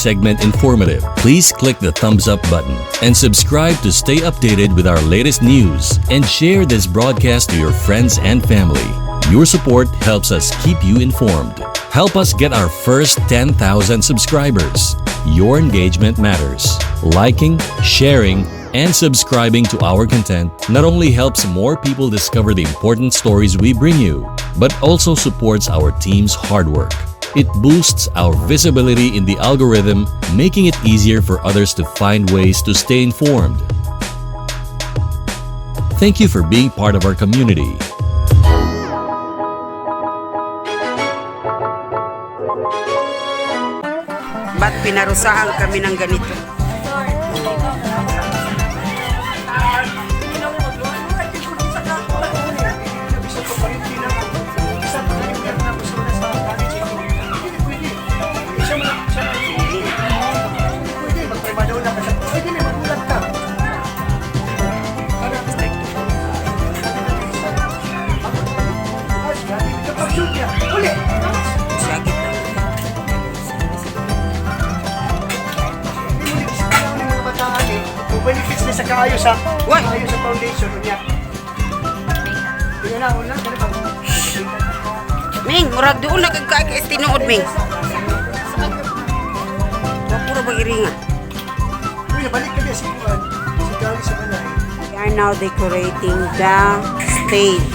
segment informative, please click the thumbs up button and subscribe to stay updated with our latest news, and share this broadcast to your friends and family. Your support helps us keep you informed. Help us get our first 10,000 subscribers. Your engagement matters. Liking, sharing, and subscribing to our content not only helps more people discover the important stories we bring you, but also supports our team's hard work. It boosts our visibility in the algorithm, making it easier for others to find ways to stay informed. Thank you for being part of our community. Ba't pinarusahan kami ng ganito? Benefits na sa kaayos sa foundation niya. Tingnan na, wala ka na. Ming, murag doon na kagkakis tinuod, Ming. Puro bagiringa. Uy, nabalik ka niya si Juan. Si Gali sa balay. We are now decorating the stage.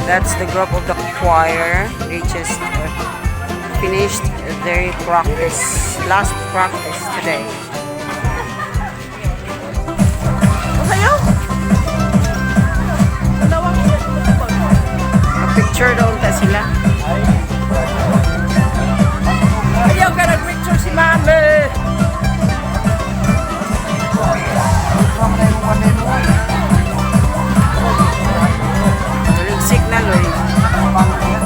That's the group of the choir. They just finished their last practice today. Picture doon ta sila. Ayaw ka nag-picture si Mami! Signal oy. Arroyo.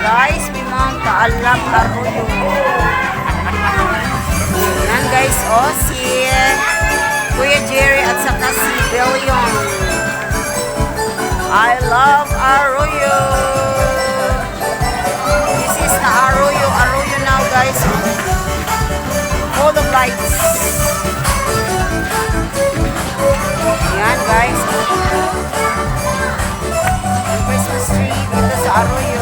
Guys, may mga kaalam arroyo. Yan guys, si Kuya Jerry at saka si Billion. I love arroyo. This is the arroyo now guys. Full of lights. Yan guys, ang Christmas tree dito sa Arroyo.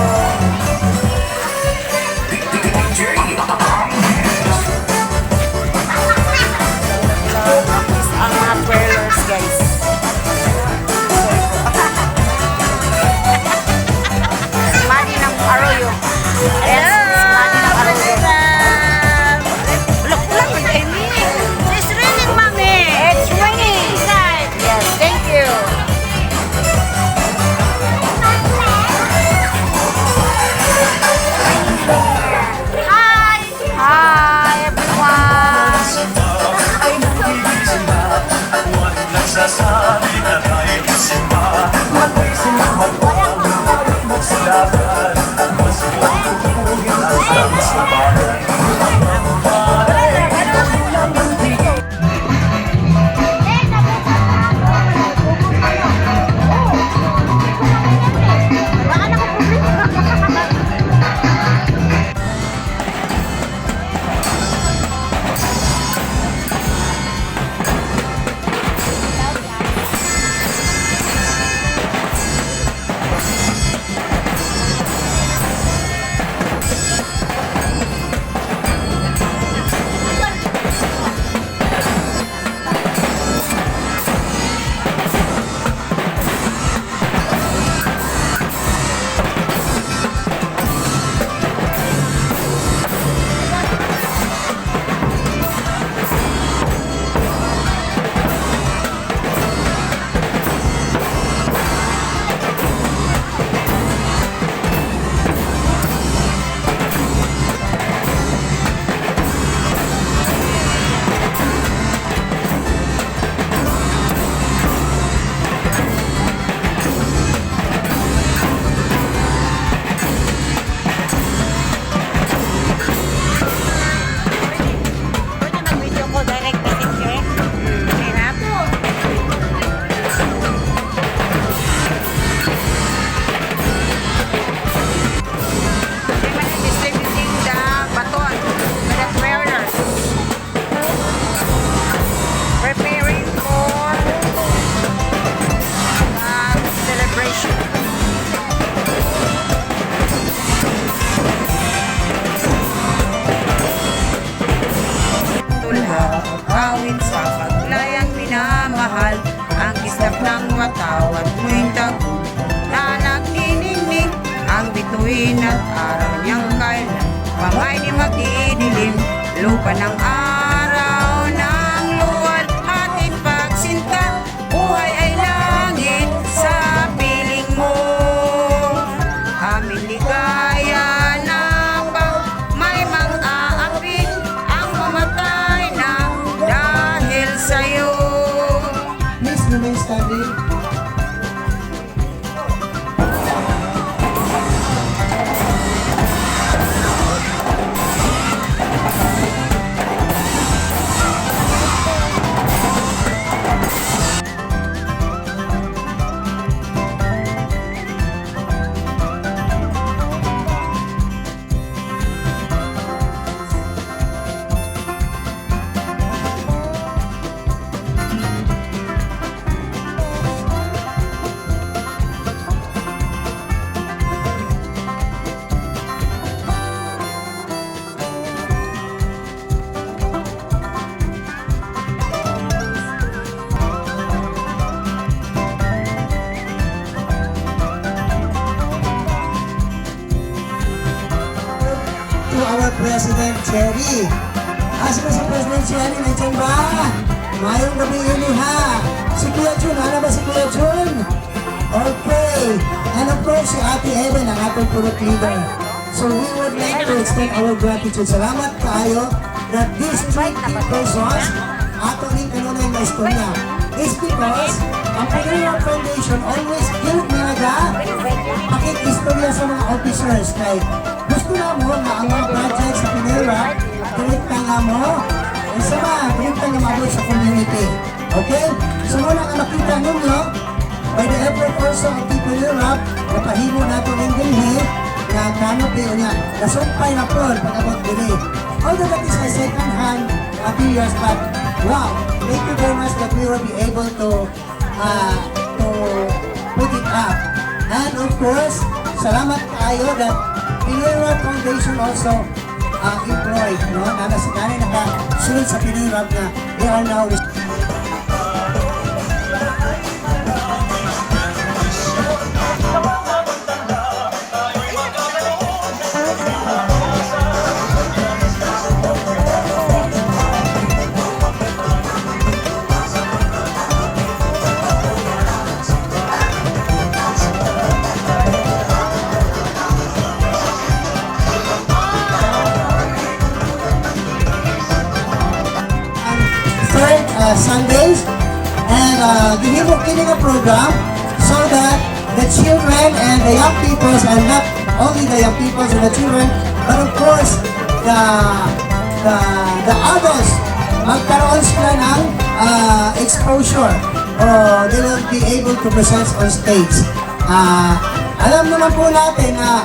Tapos ang mga trailers guys. Si Manny ng Arroyo. Yes, si Manny ng Arroyo. Look lang, Amy. at araw niyang kailan pangay di magdidilim, lupa ng araw ng luwal ating pagsinta, buhay ay langit sa piling mo. Aming ligaya na pang may mag-aapit ang mamatay na dahil sa'yo. Please remain standing. To our President Cherry. Asa na si President Cherry? Nandiyan ba? Mayong gabi yun ha. Si Kuya Jun, ano ba si Kuya Jun? Okay. And of course, si Ate Evan, ang ating purok leader. So we would like to extend our gratitude. Salamat kayo that these 20 persons atong ning kanunay na istorya is because ang Pinoy Foundation always give nalaga pakikistorya sa mga officers. Like, gusto na mo na ang mga project sa Pinera, direkta nga mo, ang sama, direkta nga mabot sa community. Okay? So muna nga makita ninyo, by the effort also of people in Europe, napahimo nato ng dinhi, na canopy o niya, nasumpay na po, pag-abot dinhi. Although that is a second hand materials, but wow, thank you very much that we will be able to put it up. And of course, salamat kayo that Pinera Foundation also employed, no? Nanasinanay nakasunod sa Pinera na they are now Sundays and ginibok kini nga program so that the children and the young people, and not only the young people and the children, but of course the adults magkaroon sila ng exposure or they will be able to present on stage. Alam naman po natin na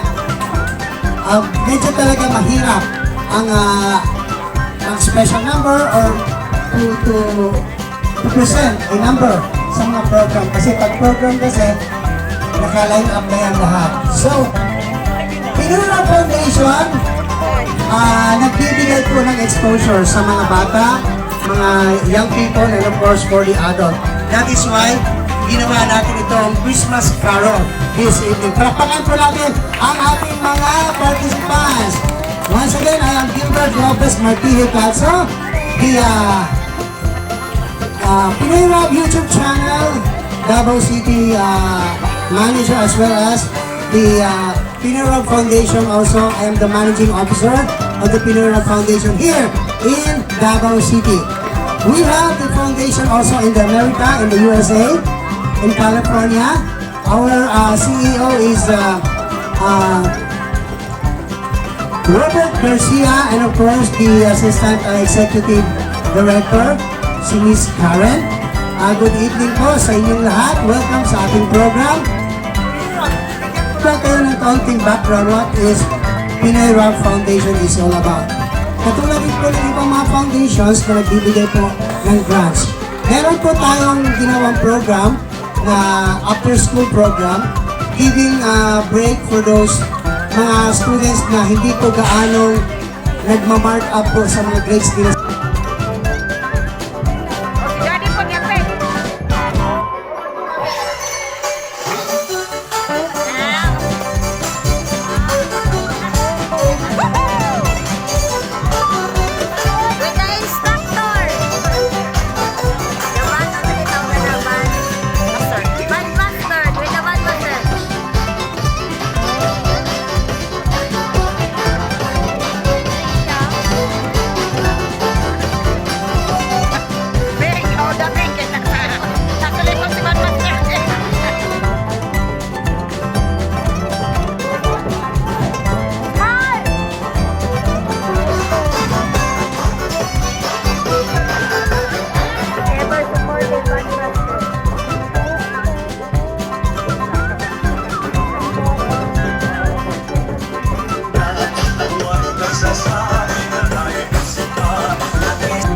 medyo talaga mahirap ang special number or to present a number sa mga program. Kasi pag program kasi, naka-line up na yan lahat. So, Pinera Foundation, nagbibigay po ng exposure sa mga bata, mga young people, and of course for the adult. That is why, ginawa natin itong Christmas Carol this evening. Palakpakan po natin ang ating mga participants. Once again, I am Gilbert Lopez Martije Plazo, the Pinera YouTube channel, Davao City manager, as well as the Pinera Foundation. Also, I am the managing officer of the Pinera Foundation here in Davao City. We have the foundation also in the America, in the USA, in California. Our CEO is Robert Garcia, and of course the Assistant Executive Director, si Miss Karen. Good evening po sa inyong lahat. Welcome sa ating program. Bigyan kayo ng kaunting background what is Pinera Foundation is all about. Katulad din po ng ibang mga foundations na nagbibigay po ng grants. Meron po tayong ginawang program na after school program, giving a break for those mga students na hindi po gaano nagma-mark up po sa mga grades nila.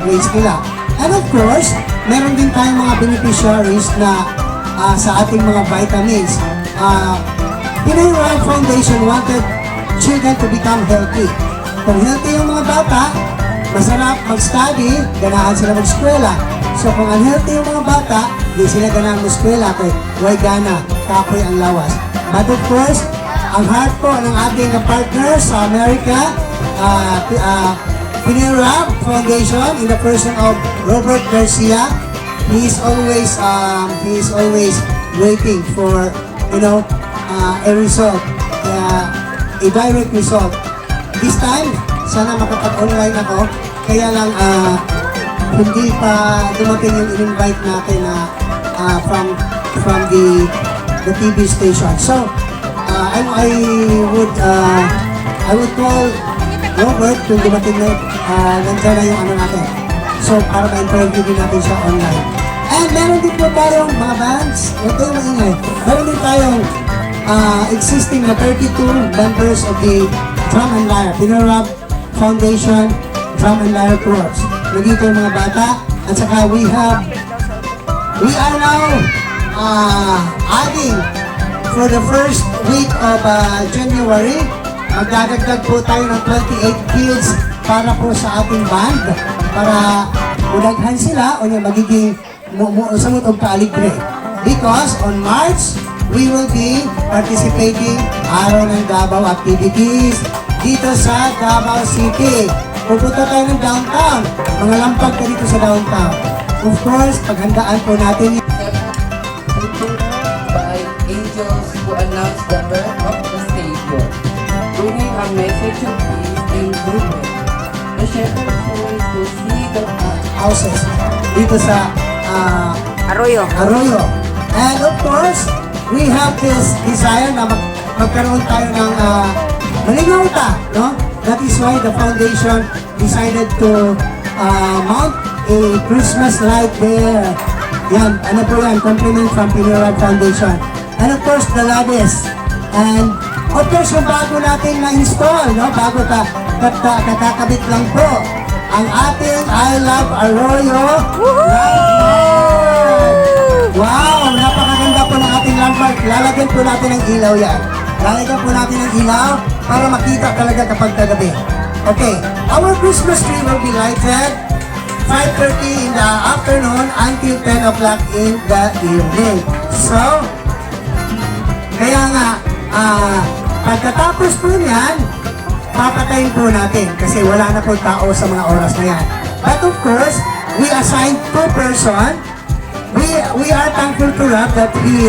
grades nila. And of course, meron din tayong mga beneficiaries na sa ating mga vitamins. Pinoy Royal Foundation wanted children to become healthy. Kung healthy yung mga bata, masarap mag-study, ganahan sila mag-eskwela. So kung unhealthy yung mga bata, di sila ganahan mag-eskwela kay why gana, kapoy ang lawas. But of course, ang heart po ng ating partners sa America, Pinoy Royal Foundation in the person of Robert Garcia. He is always waiting for, a result, a direct result. This time, sana makapag-online ako, kaya lang hindi pa dumating yung in-invite natin from the TV station. So, I would call Robert kung dumating na nandiyan na yung natin. So, para ma-interview din natin siya online. And meron din po tayong mga bands. Huwag kayong maingay. Meron din tayong existing na 32 members of the Drum and Lyre, Pinoy Royal Foundation Drum and Lyre Corps. Nandito yung mga bata. At saka we are now adding for the first week of January, magdadagdag po tayo ng 28 kids para po sa ating band. Para udaghan sila o yung magiging samot o kaaligre. Because on March, we will be participating Araw ng Davao activities dito sa Davao City. Pupunta tayo ng downtown. Mga lampag ka dito sa downtown. Of course, paghandaan po natin by angels who announce the birth of the Savior, bringing a message of peace and goodness. The shepherds went to see the houses dito sa Arroyo. And of course, we have this desire na magkaroon tayo ng malingauta, no? That is why the foundation decided to mount a Christmas light there. Yan, ano po yan? Compliment from Pinoy Royal Foundation. And of course, the Lades. And of course, yung bago natin na-install, no? Bago kakakabit lang po. Ang ating I Love Arroyo Landmark. Wow, napakaganda po ng ating landmark. Lalagyan po natin ng ilaw yan. Lalagyan po natin ng ilaw para makita talaga kapag kagabi. Okay, our Christmas tree will be lighted 5:30 in the afternoon until 10 o'clock in the evening. So, kaya nga, pagkatapos po niyan, papatayin po natin kasi wala na po tao sa mga oras na yan. But of course, we assigned 2 person. We are thankful to Rob that he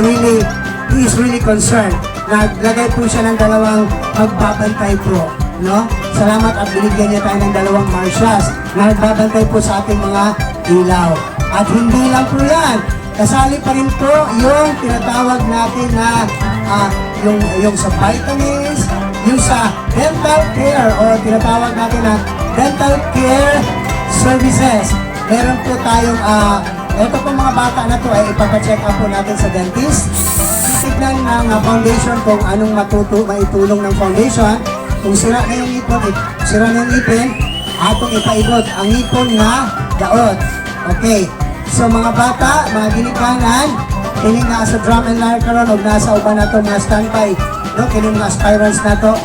is really concerned. Naglagay po siya ng 2 magbabantay po. No? Salamat at binigyan niya tayo ng 2 marshals na nagbabantay po sa ating mga ilaw. At hindi lang po yan. Kasali pa rin po yung tinatawag natin na yung sa vitamins, yung sa dental care o tinatawag natin na dental care services. Meron po tayong ito po mga bata na to ay ipapacheck up po natin sa dentist. Titignan ng foundation kung anong maitulong ng foundation. Kung sira na yung ipin, atong ipaibot ang ipon na daot. Okay. So mga bata, mga ginikanan, kining na sa drum and lyre karon og nasa uban nato mga standby, no? Kining mga aspirants nato.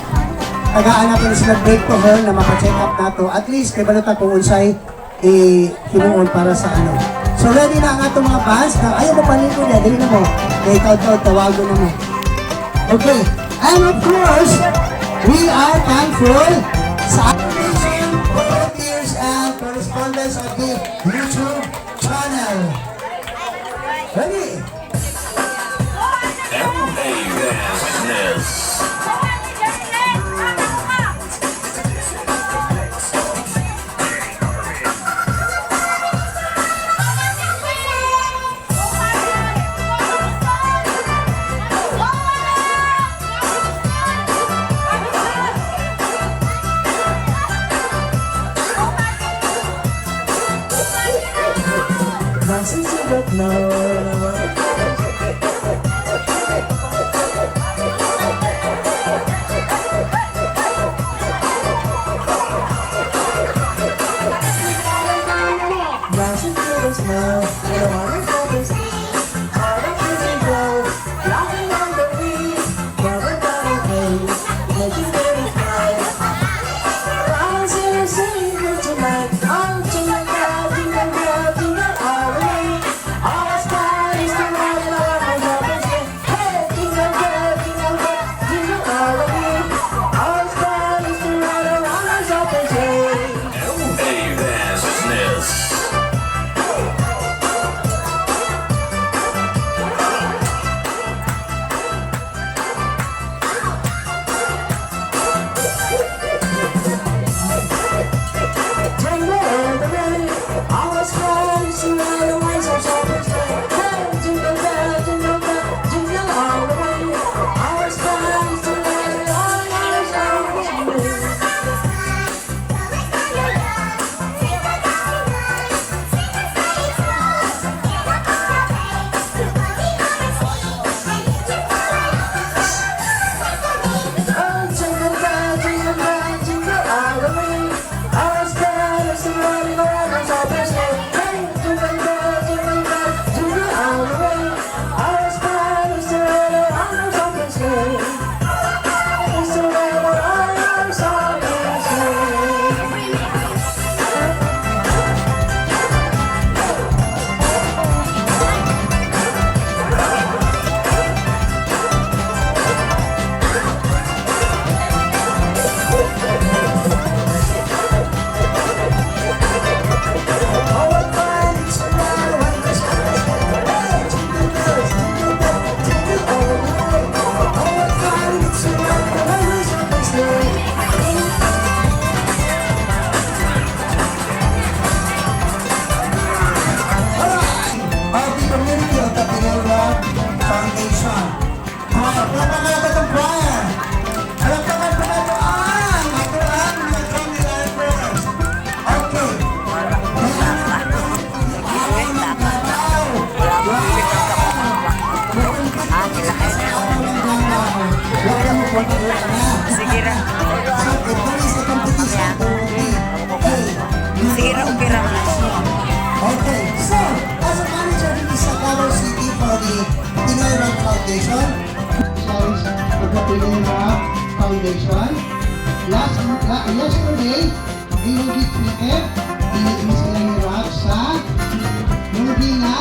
Tagaan natin sila break to her na mapa-check up nato. At least kay balota kung unsay hinuon para sa ano. So ready na ang atong mga bands. Ayaw mo palikod na, dali na mo. Kaya ikaw tawago na mo. Okay. And of course, we are thankful sa ating volunteers and correspondents of the YouTube channel. Ready? Since you don't know. Sige ra. So, ito is a competition to be. Hey, Sige ra, okay ra. okay. So, as a manager dito sa Davao City for the Pinoy Rock Foundation, Pagkapilin Rock Foundation, yesterday, DOD Cricket, binigyan sila ni Rock sa movie na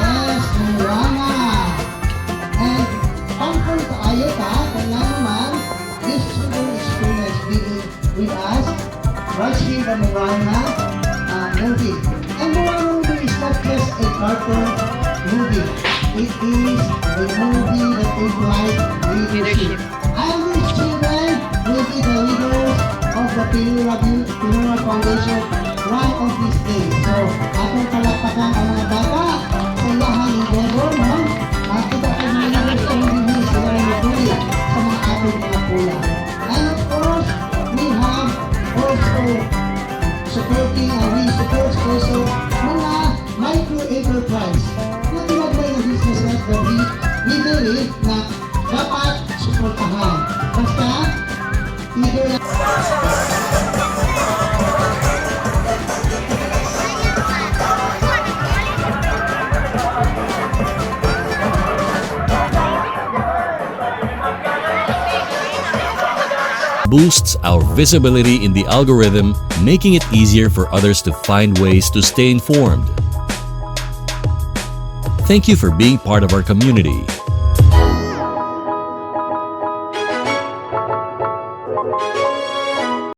yes, Moana. And thankful tayo kaya naman this children experience being with us watching the Moana movie. And Moana movie is not just a cartoon movie. It is a movie that implies leadership. And these children will be the leaders of the Pinoy Foundation one of these days. So, atong palakpakan ang mga bata sa lahang endeavor, no? Kita po mga hindi sila nagtuli sa mga ating mga pula. And of course, we have also supporting and we support also mga micro enterprise na tinagmay na businesses that we believe na dapat suportahan. Basta, either na boosts our visibility in the algorithm, making it easier for others to find ways to stay informed. Thank you for being part of our community.